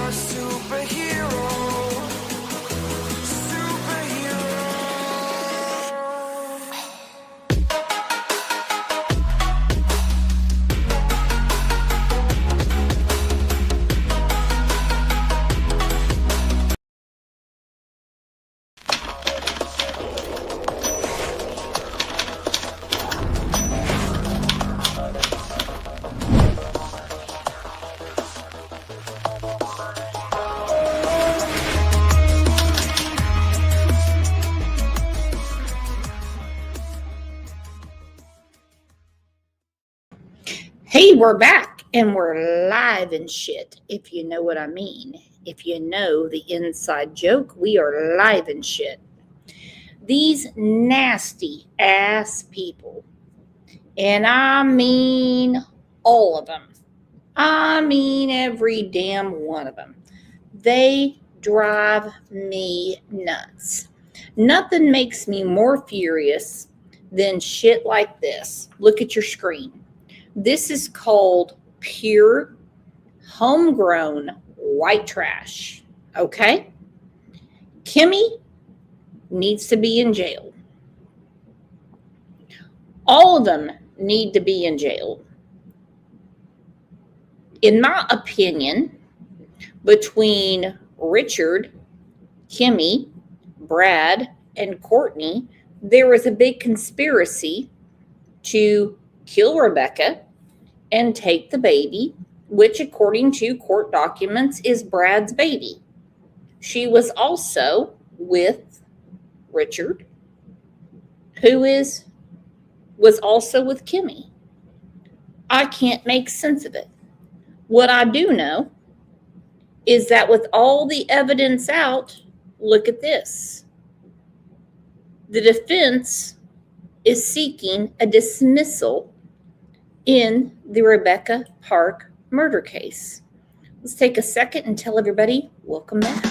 a superhero. Hey, we're back and we're live and shit, if you know what I mean. If you know the inside joke, we are live and shit. These nasty ass people, and I mean all of them. I mean every damn one of them. They drive me nuts. Nothing makes me more furious than shit like this. Look at your screen. This is called pure, homegrown white trash, okay? Kimmy needs to be in jail. All of them need to be in jail. In my opinion, between Richard, Kimmy, Brad, and Courtney, there was a big conspiracy to kill Rebecca and take the baby, which according to court documents is Brad's baby. She was also with Richard, who was also with Kimmy. I can't make sense of it. What I do know is that with all the evidence out, look at this. The defense is seeking a dismissal in the Rebecca Park murder case. Let's take a second and tell everybody, welcome back.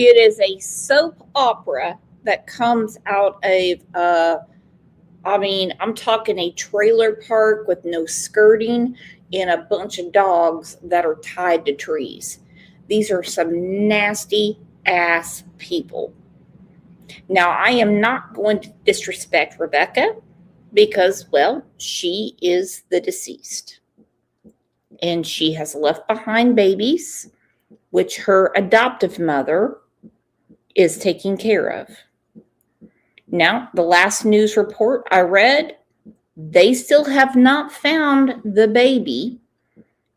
It is a soap opera that comes out of, I'm talking a trailer park with no skirting and a bunch of dogs that are tied to trees. These are some nasty ass people. Now, I am not going to disrespect Rebecca because, well, she is the deceased. And she has left behind babies, which her adoptive mother is taking care of. Now, the last news report I read, they still have not found the baby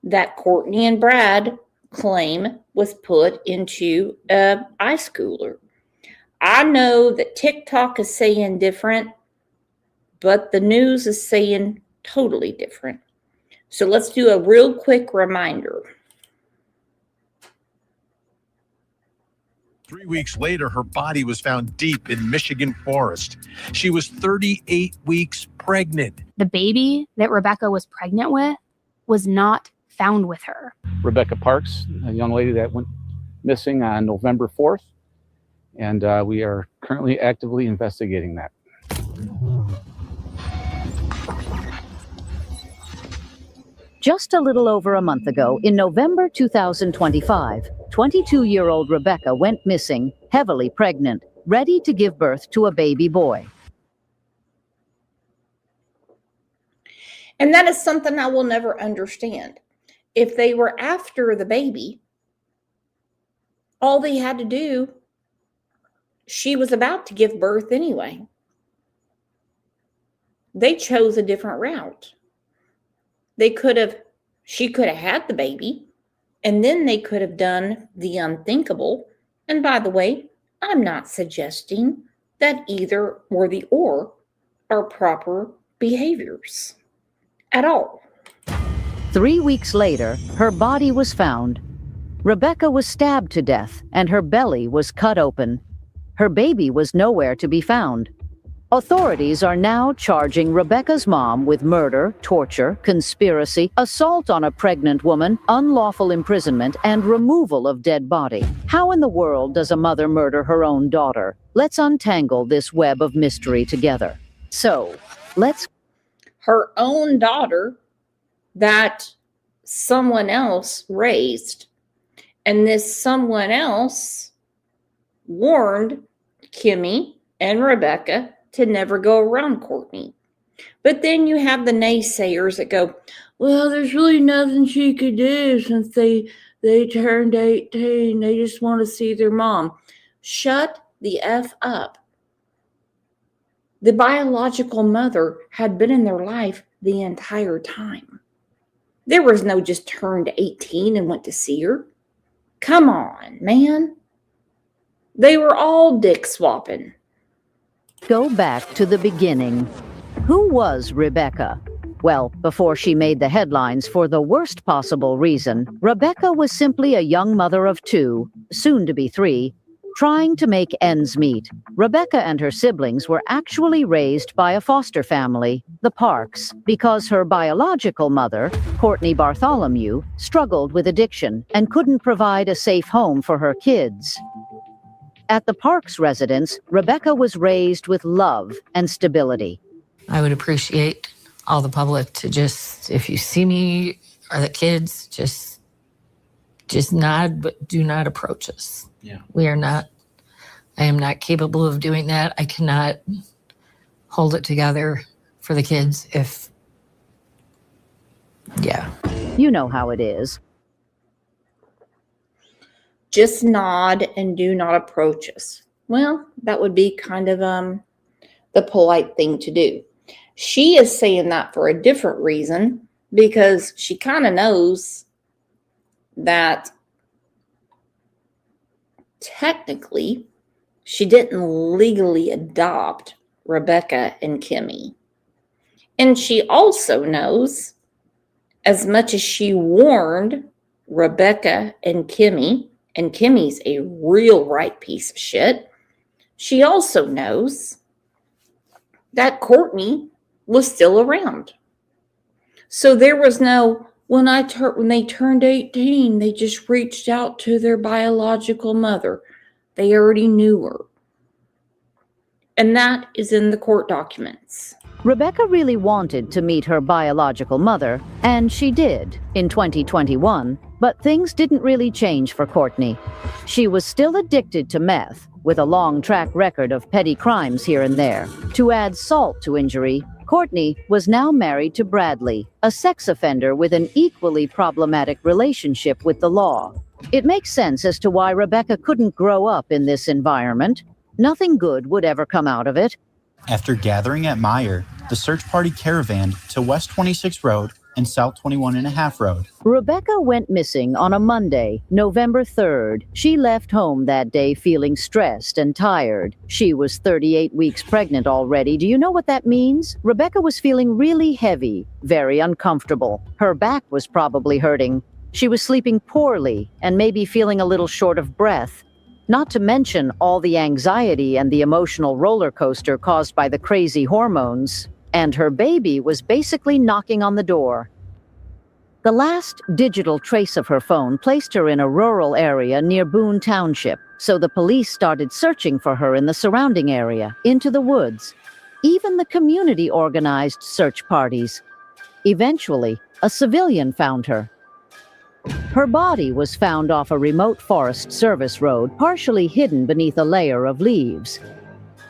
that Courtney and Brad claim was put into an ice cooler. I know that TikTok is saying different, but the news is saying totally different. So let's do a real quick reminder. 3 weeks later, her body was found deep in Michigan forest. She was 38 weeks pregnant. The baby that Rebecca was pregnant with was not found with her. Rebecca Parks, a young lady that went missing on November 4th, and we are currently actively investigating that. Just a little over a month ago, in November 2025, 22-year-old Rebecca went missing, heavily pregnant, ready to give birth to a baby boy. And that is something I will never understand. If they were after the baby, all they had to do, she was about to give birth anyway. They chose a different route. She could have had the baby, and then they could have done the unthinkable. And by the way, I'm not suggesting that either or the or are proper behaviors at all. 3 weeks later, her body was found. Rebecca was stabbed to death, and her belly was cut open. Her baby was nowhere to be found. Authorities are now charging Rebecca's mom with murder, torture, conspiracy, assault on a pregnant woman, unlawful imprisonment, and removal of dead body. How in the world does a mother murder her own daughter? Let's untangle this web of mystery together. So, Her own daughter that someone else raised. And this someone else warned Kimmy and Rebecca to never go around Courtney. But then you have the naysayers that go, well, there's really nothing she could do since they turned 18. They just want to see their mom. Shut the F up. The biological mother had been in their life the entire time. There was no just turned 18 and went to see her. Come on, man. They were all dick swapping. go back to the beginning. Who was Rebecca? Well, before she made the headlines for the worst possible reason, Rebecca was simply a young mother of 2, soon to be 3, trying to make ends meet. Rebecca and her siblings were actually raised by a foster family, the Parks, because her biological mother, Courtney Bartholomew, struggled with addiction and couldn't provide a safe home for her kids. At the Parks residence, Rebecca was raised with love and stability. I would appreciate all the public to just, if you see me or the kids, just nod, but do not approach us. Yeah. I am not capable of doing that. I cannot hold it together for the kids You know how it is. Just nod and do not approach us. Well, that would be kind of the polite thing to do. She is saying that for a different reason, because she kind of knows that technically she didn't legally adopt Rebecca and Kimmy. And she also knows, as much as she warned Rebecca and Kimmy's a real right piece of shit, she also knows that Courtney was still around. So there was no, when they turned 18, they just reached out to their biological mother. They already knew her. And that is in the court documents. Rebecca really wanted to meet her biological mother, and she did in 2021, but things didn't really change for Courtney. She was still addicted to meth, with a long track record of petty crimes here and there. To add salt to injury, Courtney was now married to Bradley, a sex offender with an equally problematic relationship with the law. It makes sense as to why Rebecca couldn't grow up in this environment. Nothing good would ever come out of it. After gathering at Meyer, the search party caravanned to West 26 Road and South 21.5 Road. Rebecca went missing on a Monday, November 3rd. She left home that day feeling stressed and tired. She was 38 weeks pregnant already. Do you know what that means? Rebecca was feeling really heavy, very uncomfortable. Her back was probably hurting. She was sleeping poorly and maybe feeling a little short of breath. Not to mention all the anxiety and the emotional roller coaster caused by the crazy hormones. And her baby was basically knocking on the door. The last digital trace of her phone placed her in a rural area near Boone Township, so the police started searching for her in the surrounding area, into the woods. Even the community organized search parties. Eventually, a civilian found her. Her body was found off a remote Forest Service road, partially hidden beneath a layer of leaves.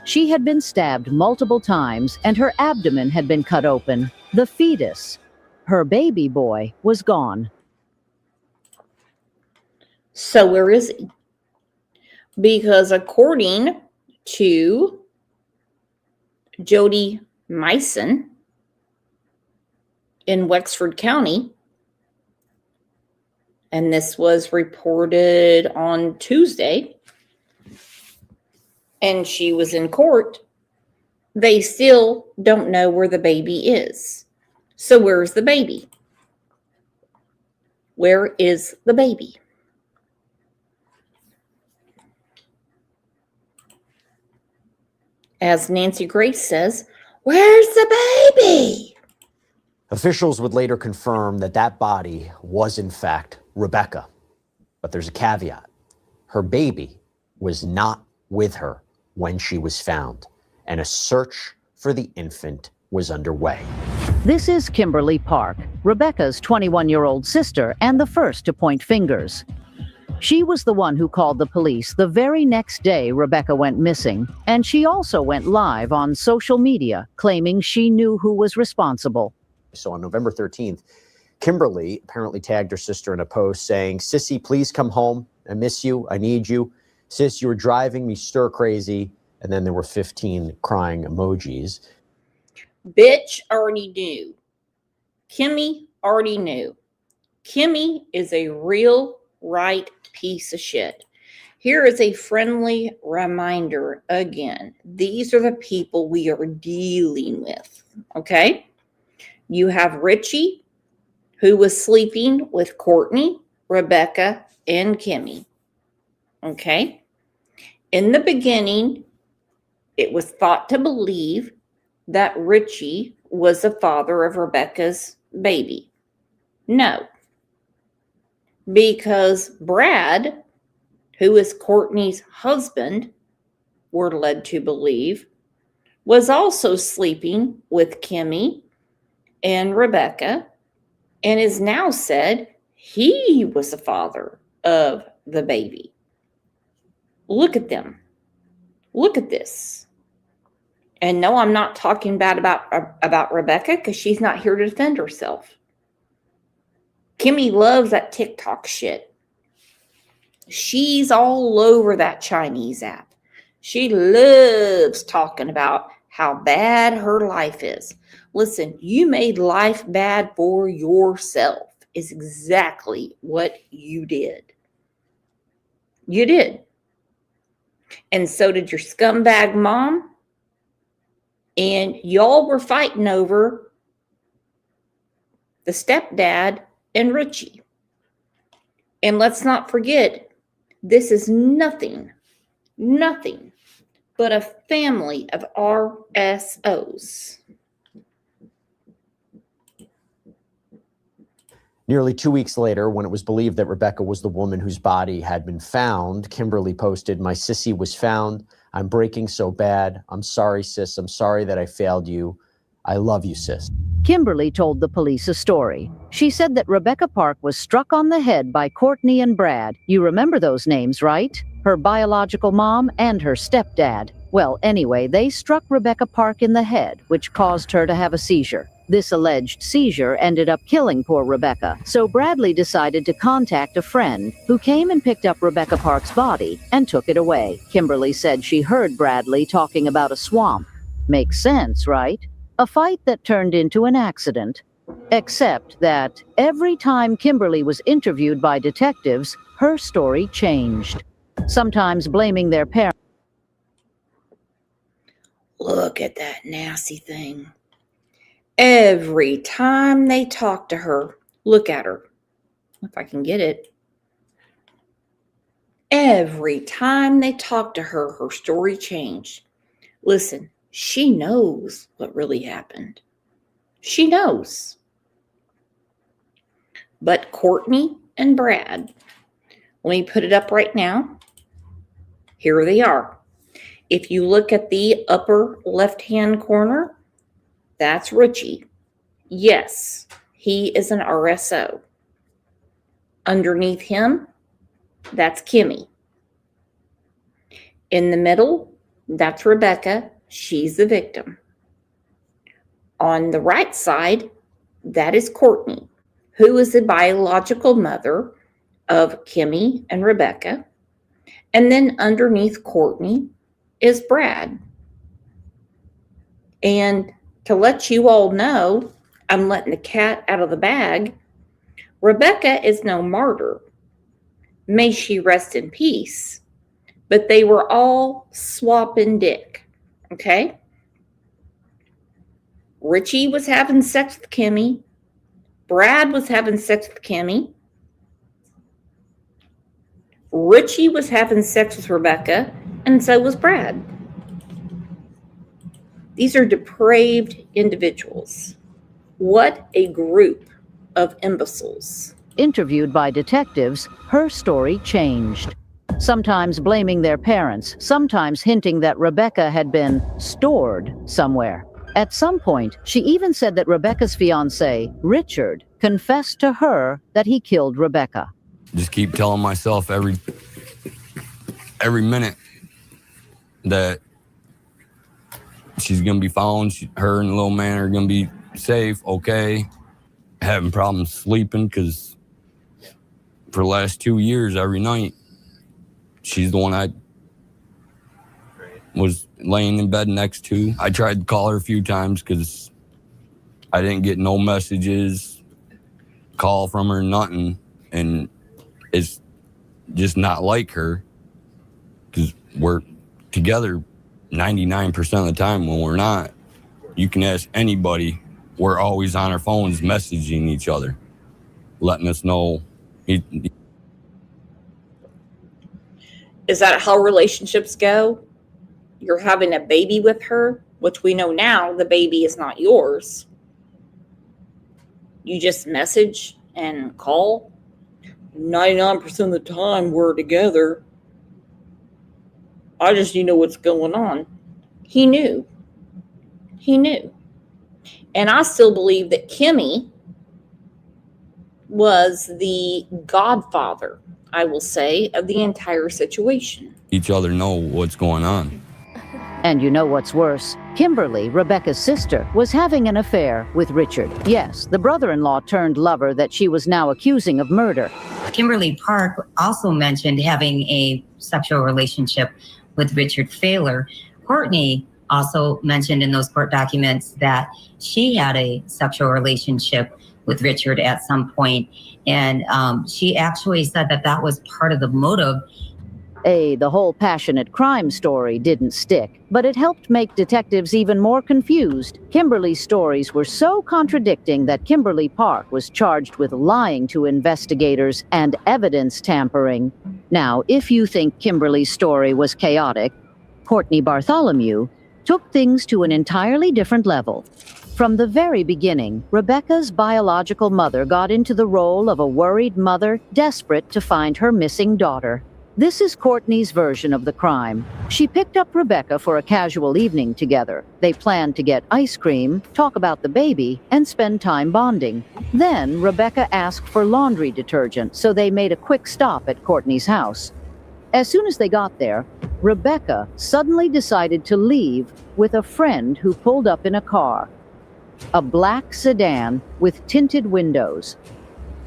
She had been stabbed multiple times, and her abdomen had been cut open. The fetus, her baby boy, was gone. So where is he? Because according to Jody Meissen in Wexford County, and this was reported on Tuesday, and she was in court, they still don't know where the baby is. So where's the baby? Where is the baby? As Nancy Grace says, where's the baby? Officials would later confirm that that body was in fact Rebecca. But there's a caveat. Her baby was not with her when she was found, and a search for the infant was underway. This is Kimberly Park, Rebecca's 21-year-old sister and the first to point fingers. She was the one who called the police the very next day Rebecca went missing, and she also went live on social media claiming she knew who was responsible. So on November 13th, Kimberly apparently tagged her sister in a post saying, "Sissy, please come home. I miss you. I need you. Sis, you were driving me stir crazy." And then there were 15 crying emojis. Bitch already knew. Kimmy already knew. Kimmy is a real right piece of shit. Here is a friendly reminder again. These are the people we are dealing with, okay? You have Richie, who was sleeping with Courtney, Rebecca, and Kimmy, okay? In the beginning, it was thought to believe that Richie was the father of Rebecca's baby. No. Because Brad, who is Courtney's husband, we're led to believe, was also sleeping with Kimmy and Rebecca, and is now said he was the father of the baby. Look at them. Look at this. And no, I'm not talking bad about Rebecca, because she's not here to defend herself. Kimmy loves that TikTok shit. She's all over that Chinese app. She loves talking about how bad her life is. Listen, you made life bad for yourself is exactly what you did. You did. And so did your scumbag mom. And y'all were fighting over the stepdad and Richie. And let's not forget, this is nothing but a family of RSOs. Nearly 2 weeks later, when it was believed that Rebecca was the woman whose body had been found, Kimberly posted, "My sissy was found. I'm breaking so bad. I'm sorry, sis. I'm sorry that I failed you. I love you, sis." Kimberly told the police a story. She said that Rebecca Park was struck on the head by Courtney and Brad. You remember those names, right? Her biological mom and her stepdad. Well, anyway, they struck Rebecca Park in the head, which caused her to have a seizure. This alleged seizure ended up killing poor Rebecca, so Bradley decided to contact a friend who came and picked up Rebecca Park's body and took it away. Kimberly said she heard Bradley talking about a swamp. Makes sense, right? A fight that turned into an accident. Except that every time Kimberly was interviewed by detectives, her story changed. Sometimes blaming their parents. Look at that nasty thing. Every time they talk to her, look at her, if I can get it. Every time they talk to her, her story changed. Listen, she knows what really happened. She knows. But Courtney and Brad, let me put it up right now. Here they are. If you look at the upper left-hand corner, that's Richie. Yes, he is an RSO. Underneath him, that's Kimmy. In the middle, that's Rebecca. She's the victim. On the right side, that is Courtney, who is the biological mother of Kimmy and Rebecca. And then underneath Courtney is Brad. And to let you all know, I'm letting the cat out of the bag. Rebecca is no martyr. May she rest in peace. But they were all swapping dick. Okay? Richie was having sex with Kimmy. Brad was having sex with Kimmy. Richie was having sex with Rebecca. And so was Brad. These are depraved individuals. What a group of imbeciles. Interviewed by detectives, her story changed. Sometimes blaming their parents, sometimes hinting that Rebecca had been stored somewhere. At some point, she even said that Rebecca's fiancé, Richard, confessed to her that he killed Rebecca. Just keep telling myself every minute that she's gonna be found. Her and the little man are gonna be safe, okay. Having problems sleeping because for the last 2 years, every night, she's the one I was laying in bed next to. I tried to call her a few times because I didn't get no messages, call from her, nothing. And it's just not like her because we're together 99% of the time. When we're not, you can ask anybody. We're always on our phones messaging each other, letting us know. Is that how relationships go? You're having a baby with her, which we know now the baby is not yours. You just message and call. 99% of the time we're together. I just need to know what's going on. He knew. He knew. And I still believe that Kimmy was the godfather, I will say, of the entire situation. Each other know what's going on. And you know what's worse? Kimberly, Rebecca's sister, was having an affair with Richard. Yes, the brother-in-law turned lover that she was now accusing of murder. Kimberly Park also mentioned having a sexual relationship with Richard Failer. Courtney also mentioned in those court documents that she had a sexual relationship with Richard at some point. And she actually said that that was part of the motive. The whole passionate crime story didn't stick, but it helped make detectives even more confused. Kimberly's stories were so contradicting that Kimberly Park was charged with lying to investigators and evidence tampering. Now, if you think Kimberly's story was chaotic, Courtney Bartholomew took things to an entirely different level. From the very beginning, Rebecca's biological mother got into the role of a worried mother desperate to find her missing daughter. This is Courtney's version of the crime. She picked up Rebecca for a casual evening together. They planned to get ice cream, talk about the baby, and spend time bonding. Then Rebecca asked for laundry detergent, so they made a quick stop at Courtney's house. As soon as they got there, Rebecca suddenly decided to leave with a friend who pulled up in a car. A black sedan with tinted windows.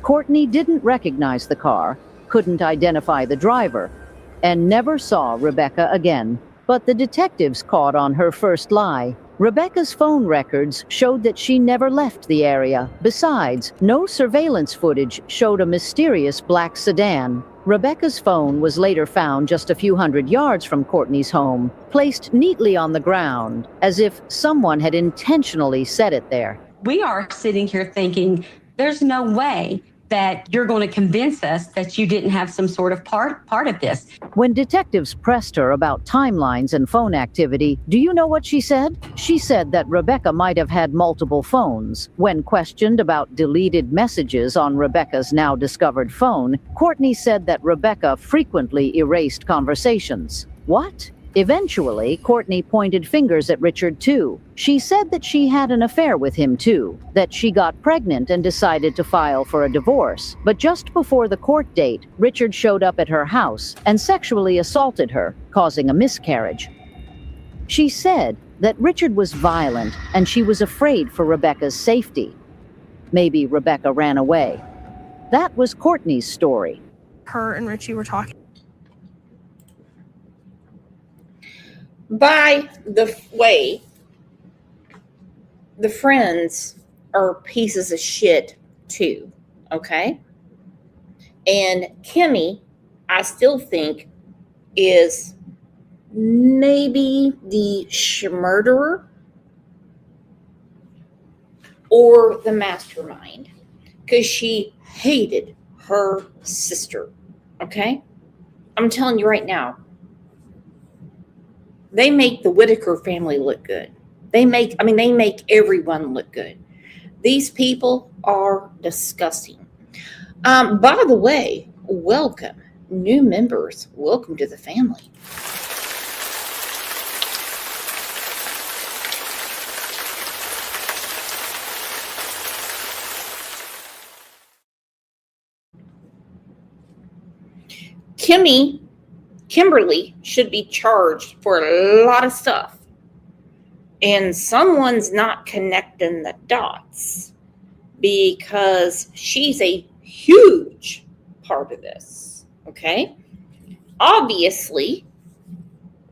Courtney didn't recognize the car, couldn't identify the driver, and never saw Rebecca again. But the detectives caught on her first lie. Rebecca's phone records showed that she never left the area. Besides, no surveillance footage showed a mysterious black sedan. Rebecca's phone was later found just a few hundred yards from Courtney's home, placed neatly on the ground, as if someone had intentionally set it there. We are sitting here thinking, there's no way that you're going to convince us that you didn't have some sort of part of this. When detectives pressed her about timelines and phone activity, do you know what she said? She said that Rebecca might have had multiple phones. When questioned about deleted messages on Rebecca's now discovered phone, Courtney said that Rebecca frequently erased conversations. What? Eventually, Courtney pointed fingers at Richard too. She said that she had an affair with him too, that she got pregnant and decided to file for a divorce. But just before the court date, Richard showed up at her house and sexually assaulted her, causing a miscarriage. She said that Richard was violent and she was afraid for Rebecca's safety. Maybe Rebecca ran away. That was Courtney's story. Her and Richie were talking. By the way, the friends are pieces of shit too, okay? And Kimmy, I still think, is maybe the murderer or the mastermind, because she hated her sister, okay? I'm telling you right now, they make the Whitaker family look good. They make everyone look good. These people are disgusting. By the way, welcome, new members. Welcome to the family. Kimberly should be charged for a lot of stuff. And someone's not connecting the dots because she's a huge part of this. Okay? Obviously,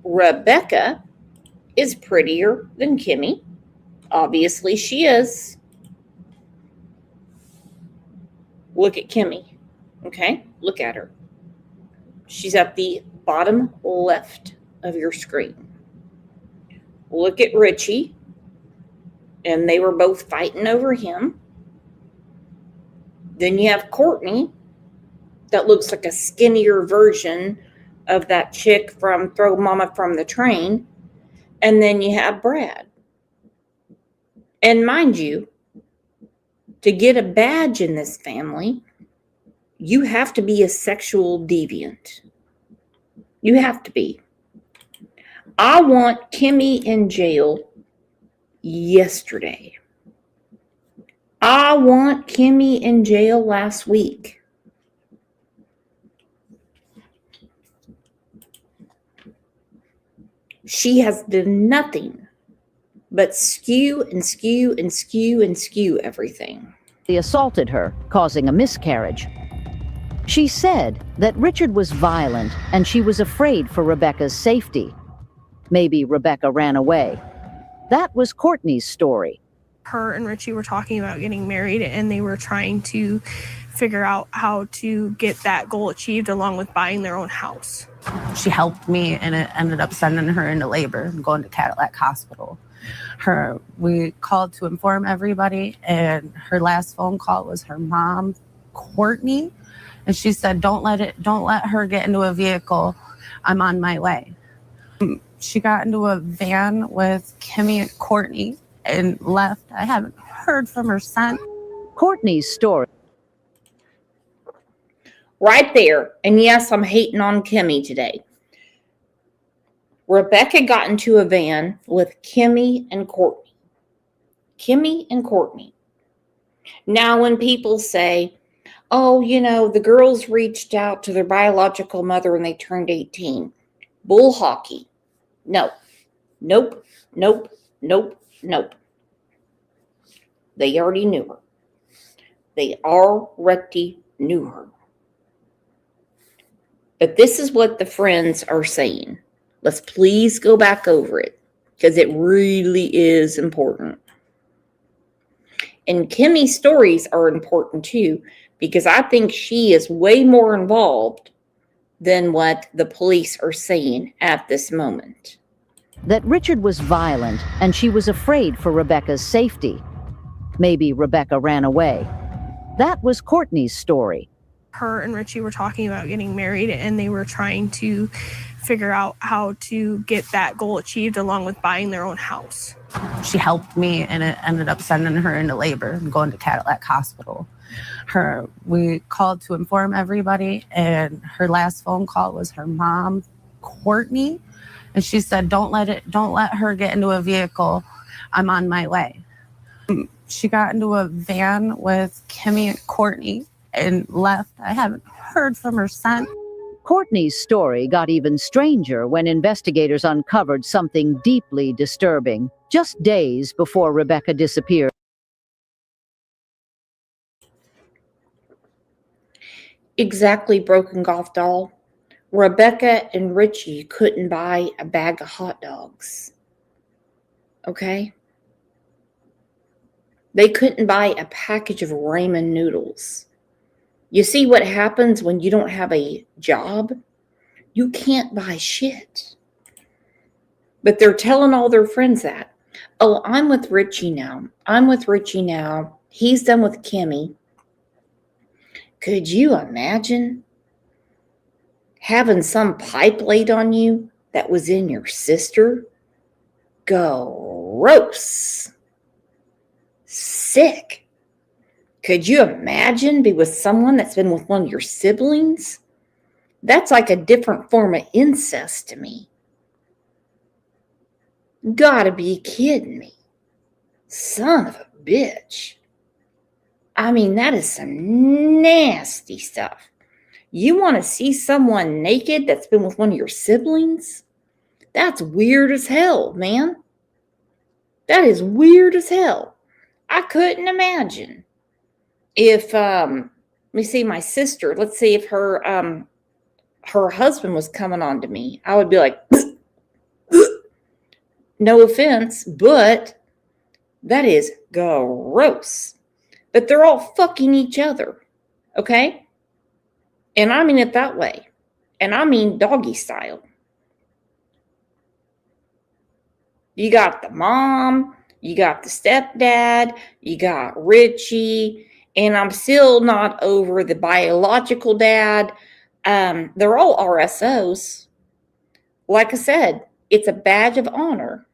Rebecca is prettier than Kimmy. Obviously, she is. Look at Kimmy. Okay? Look at her. She's at the bottom left of your screen. Look at Richie. And they were both fighting over him. Then you have Courtney. That looks like a skinnier version of that chick from Throw Mama from the Train. And then you have Brad. And mind you, to get a badge in this family, you have to be a sexual deviant. You have to be. I want Kimmy in jail yesterday. I want Kimmy in jail last week. She has done nothing but skew everything. He assaulted her, causing a miscarriage. She said that Richard was violent and she was afraid for Rebecca's safety. Maybe Rebecca ran away. That was Courtney's story. Her and Richie were talking about getting married, and they were trying to figure out how to get that goal achieved along with buying their own house. She helped me, and it ended up sending her into labor and going to Cadillac Hospital. We called to inform everybody, and her last phone call was her mom, Courtney, and she said, don't let her get into a vehicle. I'm on my way. She got into a van with Kimmy and Courtney and left. I haven't heard from her since. Courtney's story. Right there. And yes, I'm hating on Kimmy today. Rebecca got into a van with Kimmy and Courtney. Kimmy and Courtney. Now, when people say, oh, the girls reached out to their biological mother when they turned 18. Bull hockey. No. Nope. They already knew her. They already knew her. But this is what the friends are saying. Let's please go back over it because it really is important. And Kimmy's stories are important too because I think she is way more involved than what the police are saying at this moment. That Richard was violent and she was afraid for Rebecca's safety. Maybe Rebecca ran away. That was Courtney's story. Her and Richie were talking about getting married, and they were trying to figure out how to get that goal achieved along with buying their own house. She helped me, and it ended up sending her into labor and going to Cadillac Hospital. We called to inform everybody, and her last phone call was her mom, Courtney, and she said, don't let her get into a vehicle. I'm on my way. She got into a van with Kimmy and Courtney and left. I haven't heard from her since. Courtney's story got even stranger when investigators uncovered something deeply disturbing just days before Rebecca disappeared. Exactly, broken golf doll. Rebecca and Richie couldn't buy a bag of hot dogs. Okay? They couldn't buy a package of ramen noodles. You see what happens when you don't have a job? You can't buy shit. But they're telling all their friends that. Oh, I'm with Richie now. He's done with Kimmy. Could you imagine having some pipe laid on you that was in your sister? Go Gross. Sick. Could you imagine be with someone that's been with one of your siblings? That's like a different form of incest to me. Gotta be kidding me. Son of a bitch. I mean, that is some nasty stuff. You want to see someone naked that's been with one of your siblings? That's weird as hell, man. That is weird as hell. I couldn't imagine if, let me see, my sister, let's see if her husband was coming on to me. I would be like, no offense, but that is gross. But they're all fucking each other, okay? And I mean it that way. And I mean doggy style. You got the mom, you got the stepdad, you got Richie, and I'm still not over the biological dad. They're all RSOs. Like I said, it's a badge of honor.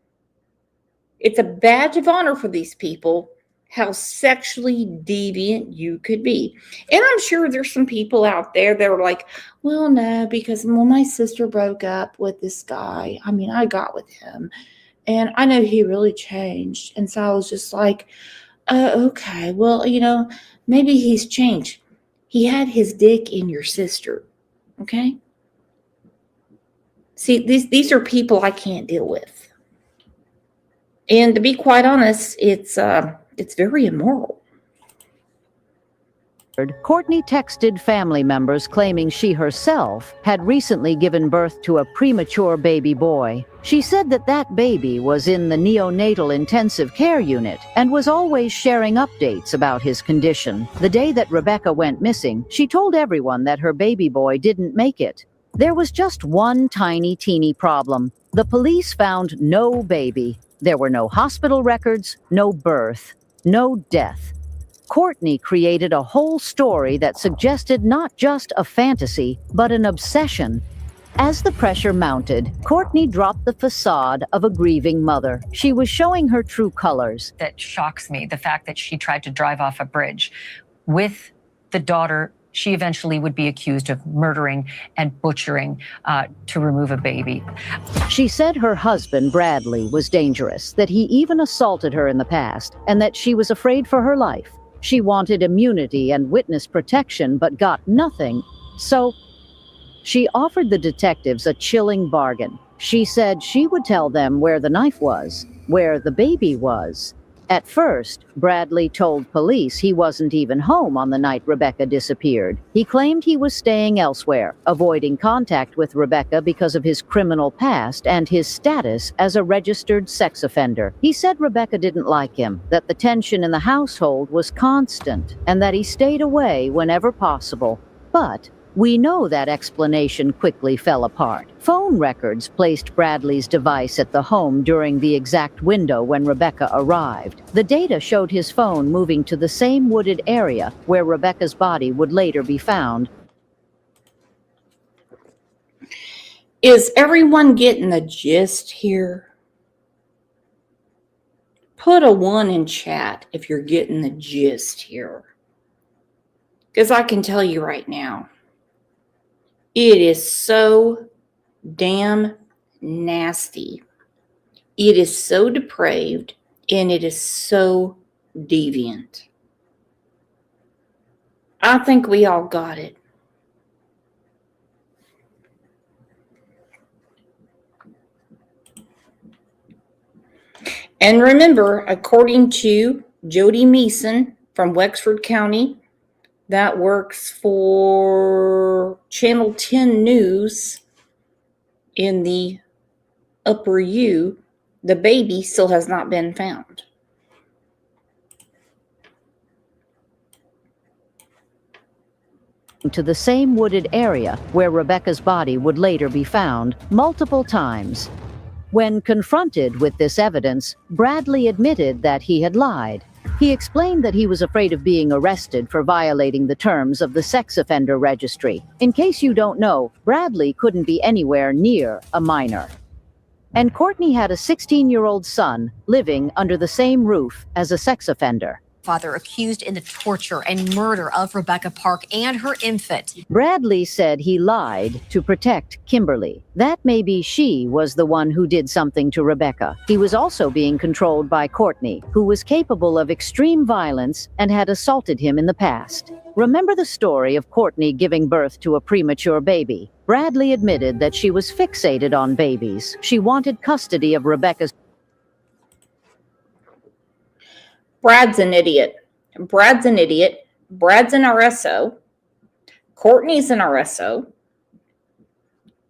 It's a badge of honor for these people, how sexually deviant you could be. And I'm sure there's some people out there that are like, well, no, because when my sister broke up with this guy, I mean, I got with him. And I know he really changed. And so I was just like, okay, well, you know, maybe he's changed. He had his dick in your sister. Okay? See, these are people I can't deal with. And to be quite honest, it's very immoral. Courtney texted family members claiming she herself had recently given birth to a premature baby boy. She said that that baby was in the neonatal intensive care unit and was always sharing updates about his condition. The day that Rebecca went missing, she told everyone that her baby boy didn't make it. There was just one tiny, teeny problem. The police found no baby. There were no hospital records, no birth, no death. Courtney created a whole story that suggested not just a fantasy, but an obsession. As the pressure mounted, Courtney dropped the facade of a grieving mother. She was showing her true colors. That shocks me, the fact that she tried to drive off a bridge with the daughter she eventually would be accused of murdering and butchering to remove a baby. She said her husband, Bradley, was dangerous, that he even assaulted her in the past, and that she was afraid for her life. She wanted immunity and witness protection, but got nothing. So she offered the detectives a chilling bargain. She said she would tell them where the knife was, where the baby was. At first, Bradley told police he wasn't even home on the night Rebecca disappeared. He claimed he was staying elsewhere, avoiding contact with Rebecca because of his criminal past and his status as a registered sex offender. He said Rebecca didn't like him, that the tension in the household was constant, and that he stayed away whenever possible. But we know that explanation quickly fell apart. Phone records placed Bradley's device at the home during the exact window when Rebecca arrived. The data showed his phone moving to the same wooded area where Rebecca's body would later be found. Is everyone getting the gist here? Put a 1 in chat if you're getting the gist here. Because I can tell you right now, it is so damn nasty. It is so depraved, and it is so deviant. I think we all got it. And remember, according to Jody Meeson from Wexford County, that works for Channel 10 News in the Upper U, the baby still has not been found. To the same wooded area where Rebecca's body would later be found multiple times. When confronted with this evidence, Bradley admitted that he had lied. He explained that he was afraid of being arrested for violating the terms of the sex offender registry. In case you don't know, Bradley couldn't be anywhere near a minor. And Courtney had a 16-year-old son living under the same roof as a sex offender. Father accused in the torture and murder of Rebecca Park and her infant. Bradley said he lied to protect Kimberly. That maybe she was the one who did something to Rebecca. He was also being controlled by Courtney, who was capable of extreme violence and had assaulted him in the past. Remember the story of Courtney giving birth to a premature baby? Bradley admitted that she was fixated on babies. She wanted custody of Rebecca's. Brad's an idiot. Brad's an idiot. Brad's an RSO. Courtney's an RSO.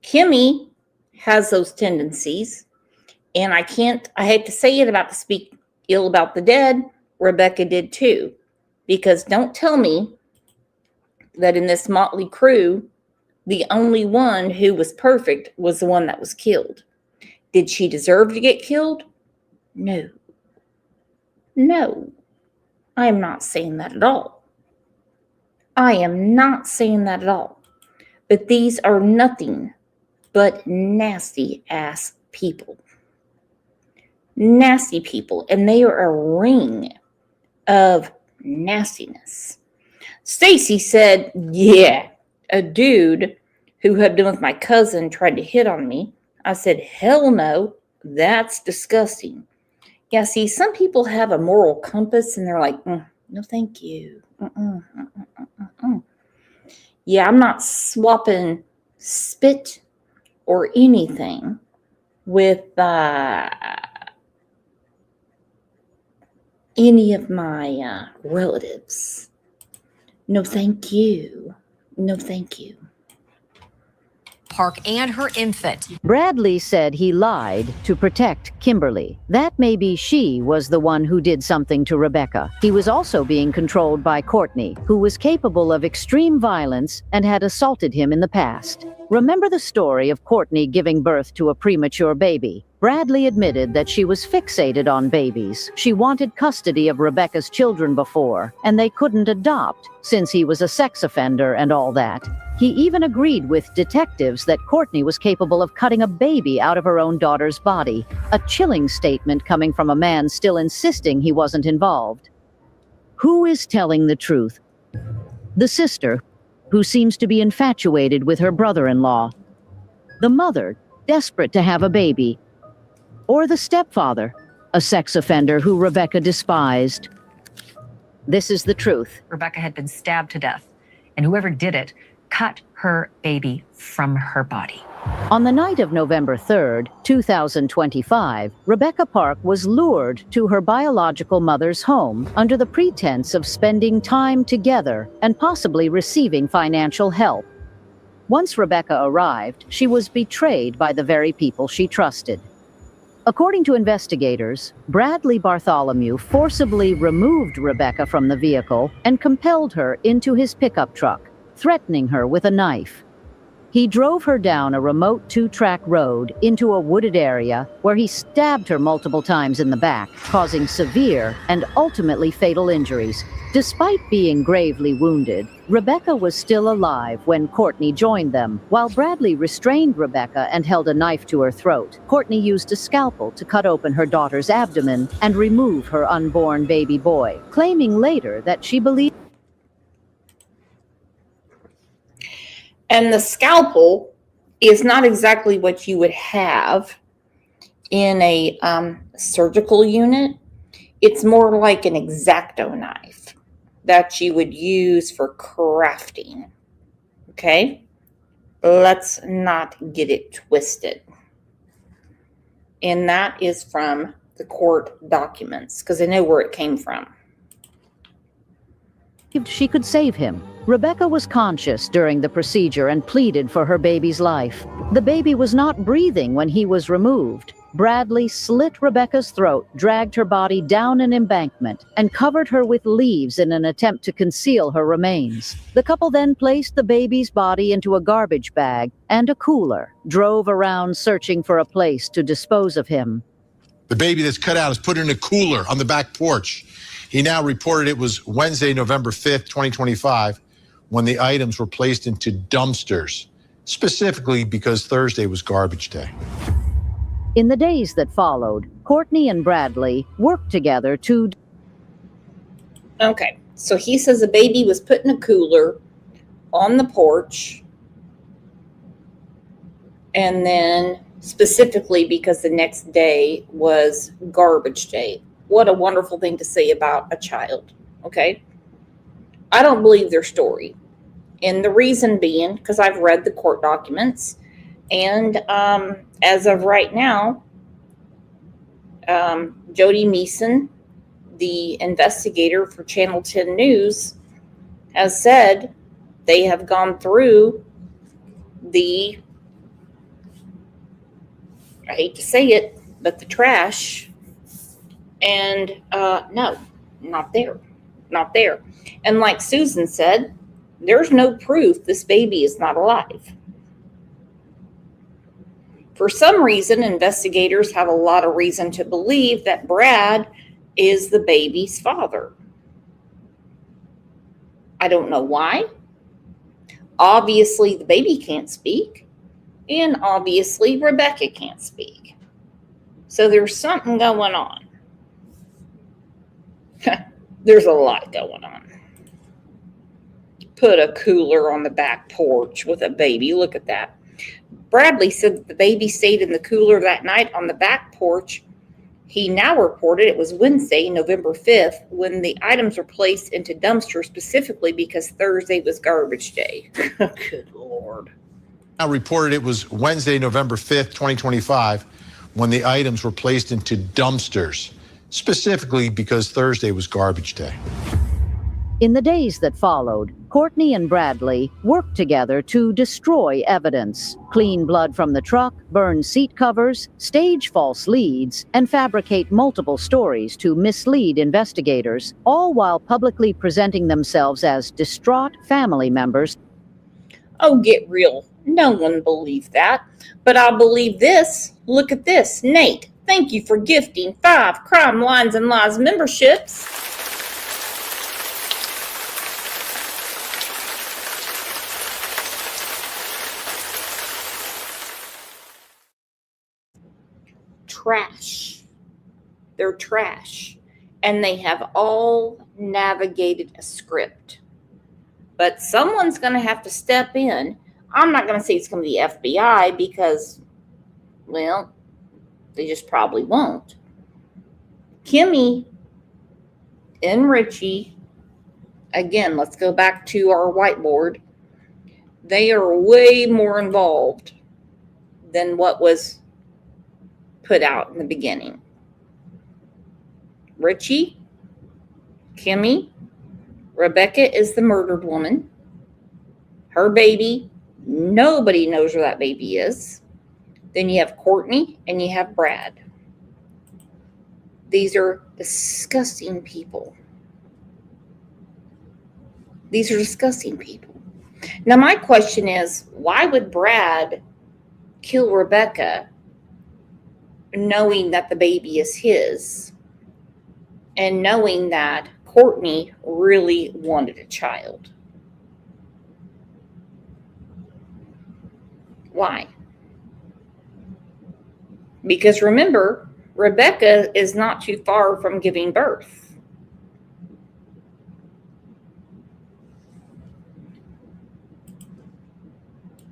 Kimmy has those tendencies. And I hate to say it about to speak ill about the dead, Rebecca did too. Because don't tell me that in this motley crew, the only one who was perfect was the one that was killed. Did she deserve to get killed? No. No, I am not saying that at all. I am not saying that at all. But these are nothing but nasty ass people. Nasty people. And they are a ring of nastiness. Stacy said, yeah, a dude who had been with my cousin tried to hit on me. I said, hell no, that's disgusting. Yeah, see, some people have a moral compass and they're like, no, thank you. Yeah, I'm not swapping spit or anything with any of my relatives. No, thank you. No, thank you. Park and her infant. Bradley said he lied to protect Kimberly. That maybe she was the one who did something to Rebecca. He was also being controlled by Courtney, who was capable of extreme violence and had assaulted him in the past. Remember the story of Courtney giving birth to a premature baby? Bradley admitted that she was fixated on babies. She wanted custody of Rebecca's children before, and they couldn't adopt since he was a sex offender and all that. He even agreed with detectives that Courtney was capable of cutting a baby out of her own daughter's body, a chilling statement coming from a man still insisting he wasn't involved. Who is telling the truth? The sister, who seems to be infatuated with her brother-in-law. The mother, desperate to have a baby. Or the stepfather, a sex offender who Rebecca despised. This is the truth. Rebecca had been stabbed to death, and whoever did it cut her baby from her body. On the night of November 3rd, 2025, Rebecca Park was lured to her biological mother's home under the pretense of spending time together and possibly receiving financial help. Once Rebecca arrived, she was betrayed by the very people she trusted. According to investigators, Bradley Bartholomew forcibly removed Rebecca from the vehicle and compelled her into his pickup truck, threatening her with a knife. He drove her down a remote 2-track road into a wooded area where he stabbed her multiple times in the back, causing severe and ultimately fatal injuries. Despite being gravely wounded, Rebecca was still alive when Courtney joined them. While Bradley restrained Rebecca and held a knife to her throat, Courtney used a scalpel to cut open her daughter's abdomen and remove her unborn baby boy, claiming later that she believed. And the scalpel is not exactly what you would have in a surgical unit. It's more like an X-Acto knife that you would use for crafting. Okay? Let's not get it twisted. And that is from the court documents, because I know where it came from. She could save him. Rebecca was conscious during the procedure and pleaded for her baby's life. The baby was not breathing when he was removed. Bradley slit Rebecca's throat, dragged her body down an embankment, and covered her with leaves in an attempt to conceal her remains. The couple then placed the baby's body into a garbage bag and a cooler, drove around searching for a place to dispose of him. The baby that's cut out is put in a cooler on the back porch. He now reported it was Wednesday, November 5th, 2025, when the items were placed into dumpsters, specifically because Thursday was garbage day. In the days that followed, Courtney and Bradley worked together to... Okay, so he says a baby was put in a cooler on the porch, and then specifically because the next day was garbage day. What a wonderful thing to say about a child, okay? I don't believe their story. And the reason being, because I've read the court documents, and as of right now, Jody Meeson, the investigator for Channel 10 News, has said they have gone through the, I hate to say it, but the trash, and no, not there. Not there. And like Susan said, there's no proof this baby is not alive. For some reason, investigators have a lot of reason to believe that Brad is the baby's father. I don't know why. Obviously, the baby can't speak, and obviously, Rebecca can't speak. So there's something going on. There's a lot going on. Put a cooler on the back porch with a baby. Look at that. Bradley said that the baby stayed in the cooler that night on the back porch. He now reported it was Wednesday, November 5th, when the items were placed into dumpsters specifically because Thursday was garbage day. Good Lord. Now reported it was Wednesday, November 5th, 2025, when the items were placed into dumpsters, specifically because Thursday was garbage day. In the days that followed, Courtney and Bradley worked together to destroy evidence, clean blood from the truck, burn seat covers, stage false leads, and fabricate multiple stories to mislead investigators, all while publicly presenting themselves as distraught family members. Oh, get real. No one believed that. But I'll believe this. Look at this. Nate, thank you for gifting 5 Crime Lines and Lies memberships. Trash. They're trash. And they have all navigated a script. But someone's going to have to step in. I'm not going to say it's going to be FBI because, well, they just probably won't. Kimmy and Richie, again, let's go back to our whiteboard. They are way more involved than what was put out in the beginning. Richie, Kimmy, Rebecca is the murdered woman. Her baby, nobody knows where that baby is. Then you have Courtney and you have Brad. These are disgusting people. These are disgusting people. Now my question is, why would Brad kill Rebecca knowing that the baby is his and knowing that Courtney really wanted a child? Why? Because remember, Rebecca is not too far from giving birth.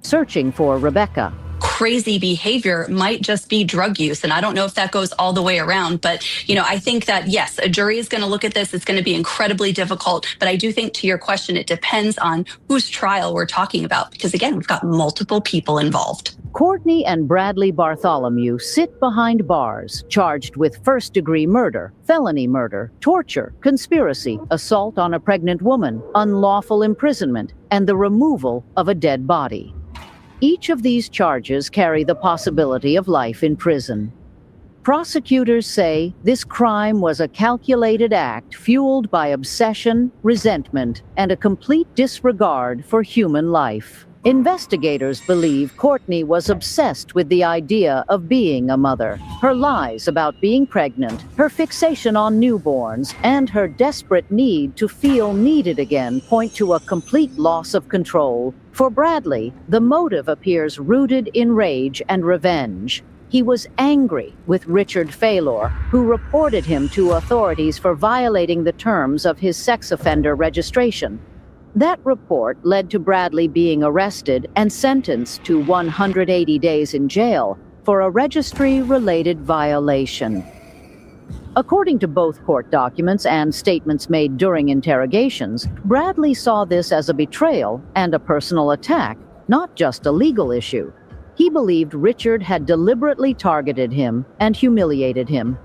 Searching for Rebecca. Crazy behavior might just be drug use. And I don't know if that goes all the way around. But, I think that, yes, a jury is going to look at this. It's going to be incredibly difficult. But I do think, to your question, it depends on whose trial we're talking about. Because, again, we've got multiple people involved. Courtney and Bradley Bartholomew sit behind bars, charged with first-degree murder, felony murder, torture, conspiracy, assault on a pregnant woman, unlawful imprisonment, and the removal of a dead body. Each of these charges carry the possibility of life in prison. Prosecutors say this crime was a calculated act fueled by obsession, resentment, and a complete disregard for human life. Investigators believe Courtney was obsessed with the idea of being a mother. Her lies about being pregnant, her fixation on newborns, and her desperate need to feel needed again point to a complete loss of control. For Bradley, the motive appears rooted in rage and revenge. He was angry with Richard Faylor, who reported him to authorities for violating the terms of his sex offender registration. That report led to Bradley being arrested and sentenced to 180 days in jail for a registry-related violation. According to both court documents and statements made during interrogations, Bradley saw this as a betrayal and a personal attack, not just a legal issue. He believed Richard had deliberately targeted him and humiliated him.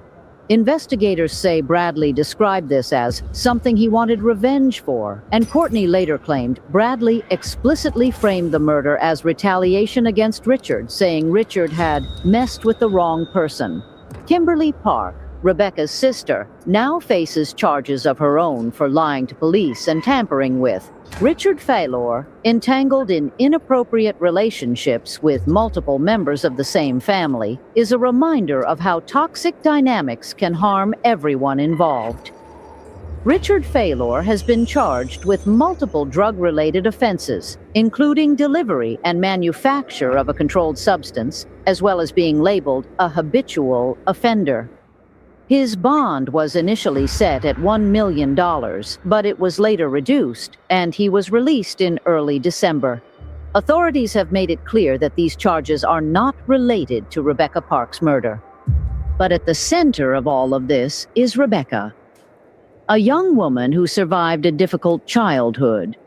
Investigators say Bradley described this as something he wanted revenge for, and Courtney later claimed Bradley explicitly framed the murder as retaliation against Richard, saying Richard had messed with the wrong person. Kimberly Park, Rebecca's sister, now faces charges of her own for lying to police and tampering with. Richard Faylor, entangled in inappropriate relationships with multiple members of the same family, is a reminder of how toxic dynamics can harm everyone involved. Richard Faylor has been charged with multiple drug-related offenses, including delivery and manufacture of a controlled substance, as well as being labeled a habitual offender. His bond was initially set at $1 million, but it was later reduced, and he was released in early December. Authorities have made it clear that these charges are not related to Rebecca Park's murder. But at the center of all of this is Rebecca, a young woman who survived a difficult childhood,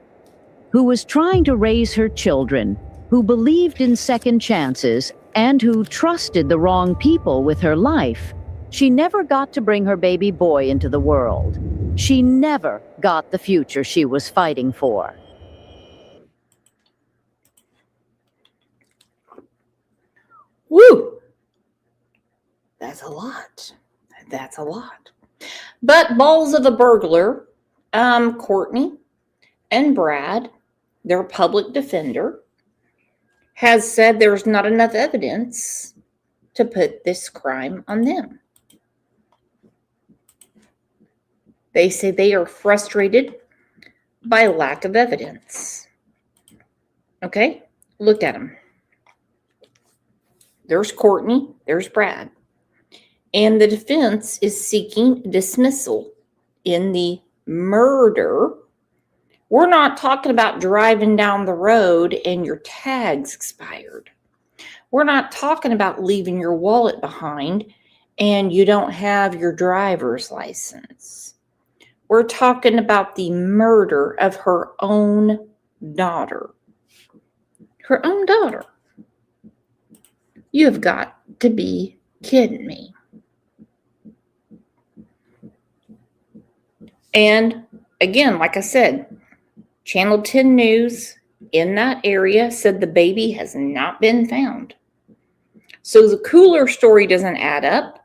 who was trying to raise her children, who believed in second chances, and who trusted the wrong people with her life. She never got to bring her baby boy into the world. She never got the future she was fighting for. Woo! That's a lot. That's a lot. But balls of a burglar, Courtney and Brad, their public defender, has said there's not enough evidence to put this crime on them. They say they are frustrated by lack of evidence. Okay, look at them. There's Courtney, there's Brad. And the defense is seeking dismissal in the murder. We're not talking about driving down the road and your tag's expired. We're not talking about leaving your wallet behind and you don't have your driver's license. We're talking about the murder of her own daughter. Her own daughter. You have got to be kidding me. And again, like I said, Channel 10 News in that area said the baby has not been found. So the Cooler story doesn't add up.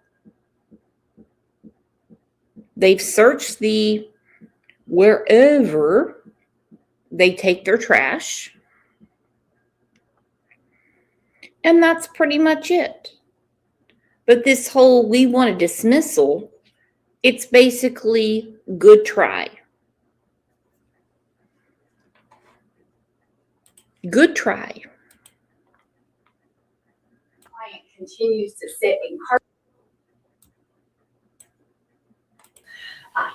They've searched the wherever they take their trash. And that's pretty much it. But this whole we want a dismissal, it's basically good try. Good try. Client continues to sit in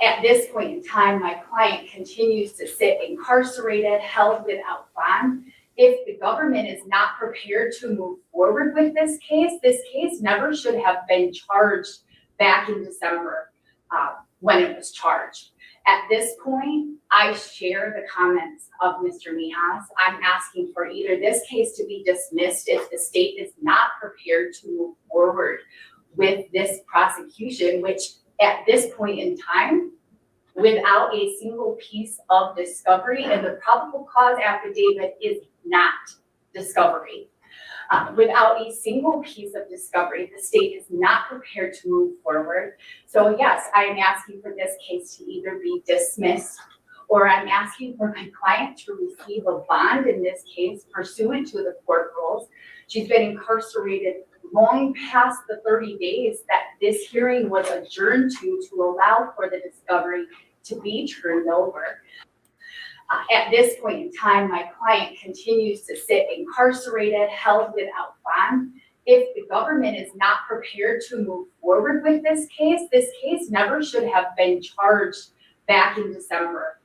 at this point in time, my client continues to sit incarcerated, held without bond. If the government is not prepared to move forward with this case never should have been charged back in December when it was charged. At this point, I share the comments of Mr. Mijas. I'm asking for either this case to be dismissed if the state is not prepared to move forward with this prosecution, which at this point in time, without a single piece of discovery, and the probable cause affidavit is not discovery. Without a single piece of discovery, the state is not prepared to move forward. So yes, I am asking for this case to either be dismissed, or I'm asking for my client to receive a bond in this case pursuant to the court rules. She's been incarcerated long past the 30 days that this hearing was adjourned to allow for the discovery to be turned over. At this point in time, my client continues to sit incarcerated, held without bond. If the government is not prepared to move forward with this case never should have been charged back in December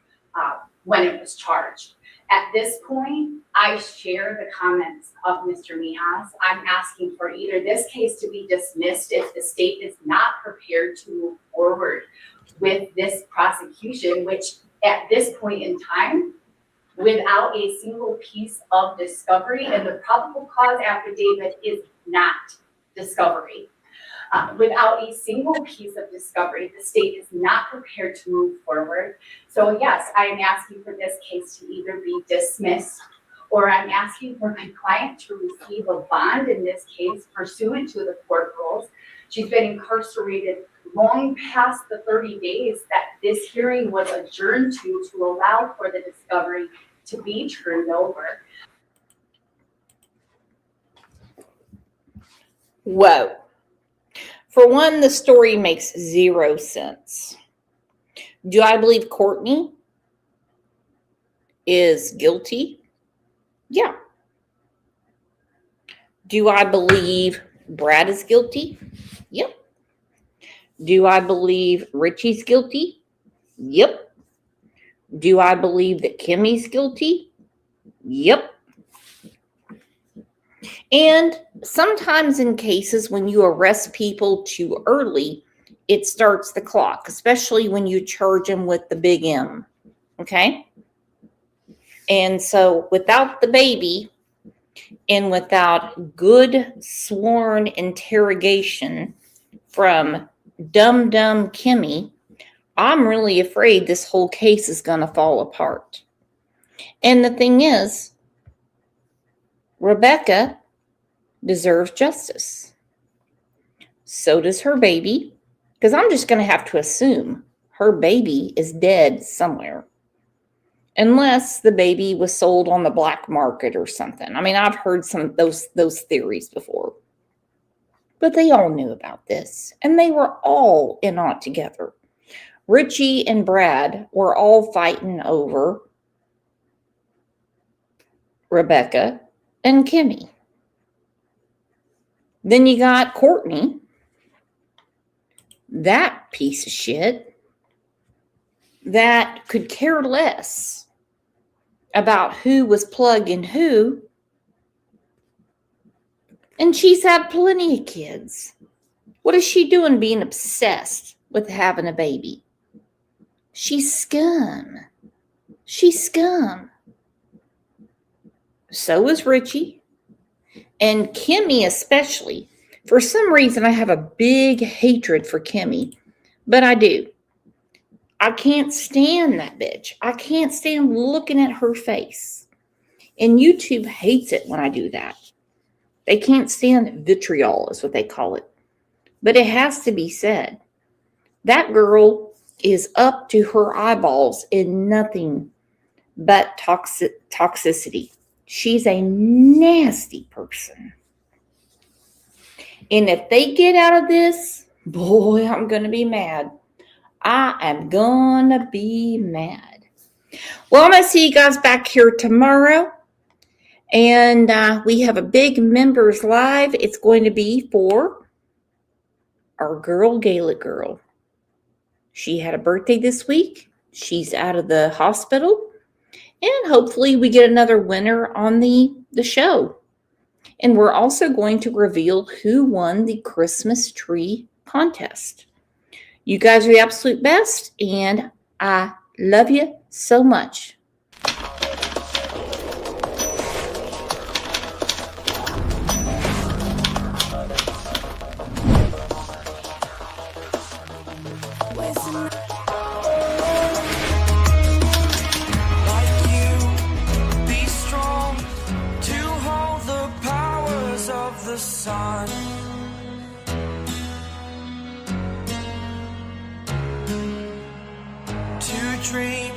when it was charged. At this point, I share the comments of Mr. Mijas. I'm asking for either this case to be dismissed if the state is not prepared to move forward with this prosecution, which at this point in time, without a single piece of discovery, and the probable cause affidavit is not discovery. Without a single piece of discovery, the state is not prepared to move forward. So yes, I am asking for this case to either be dismissed, or I'm asking for my client to receive a bond in this case pursuant to the court rules. She's been incarcerated long past the 30 days that this hearing was adjourned to allow for the discovery to be turned over. Whoa. For one, the story makes zero sense. Do I believe Courtney is guilty? Yeah. Do I believe Brad is guilty? Yep. Do I believe Richie's guilty? Yep. Do I believe that Kimmy's guilty? Yep. And sometimes in cases when you arrest people too early, it starts the clock, especially when you charge them with the big M. Okay? And so without the baby and without good sworn interrogation from dumb Kimmy, I'm really afraid this whole case is going to fall apart. And the thing is, Rebecca deserves justice. So does her baby, because I'm just going to have to assume her baby is dead somewhere. Unless the baby was sold on the black market or something. I mean, I've heard some of those theories before. But they all knew about this, and they were all in on it together. Richie and Brad were all fighting over Rebecca and Kimmy. Then you got Courtney, that piece of shit that could care less about who was plugging who. And she's had plenty of kids. What is she doing being obsessed with having a baby? She's scum. She's scum. So is Richie. And Kimmy especially. For some reason, I have a big hatred for Kimmy. But I do. I can't stand that bitch. I can't stand looking at her face. And YouTube hates it when I do that. They can't stand vitriol, is what they call it. But it has to be said. That girl is up to her eyeballs in nothing but toxicity. She's a nasty person. And if they get out of this, boy, I'm going to be mad. I am going to be mad. Well, I'm going to see you guys back here tomorrow. And we have a big members live. It's going to be for our girl, Gayla girl. She had a birthday this week. She's out of the hospital. And hopefully we get another winner on the show. And we're also going to reveal who won the Christmas tree contest. You guys are the absolute best. And I love you so much. Sun to dream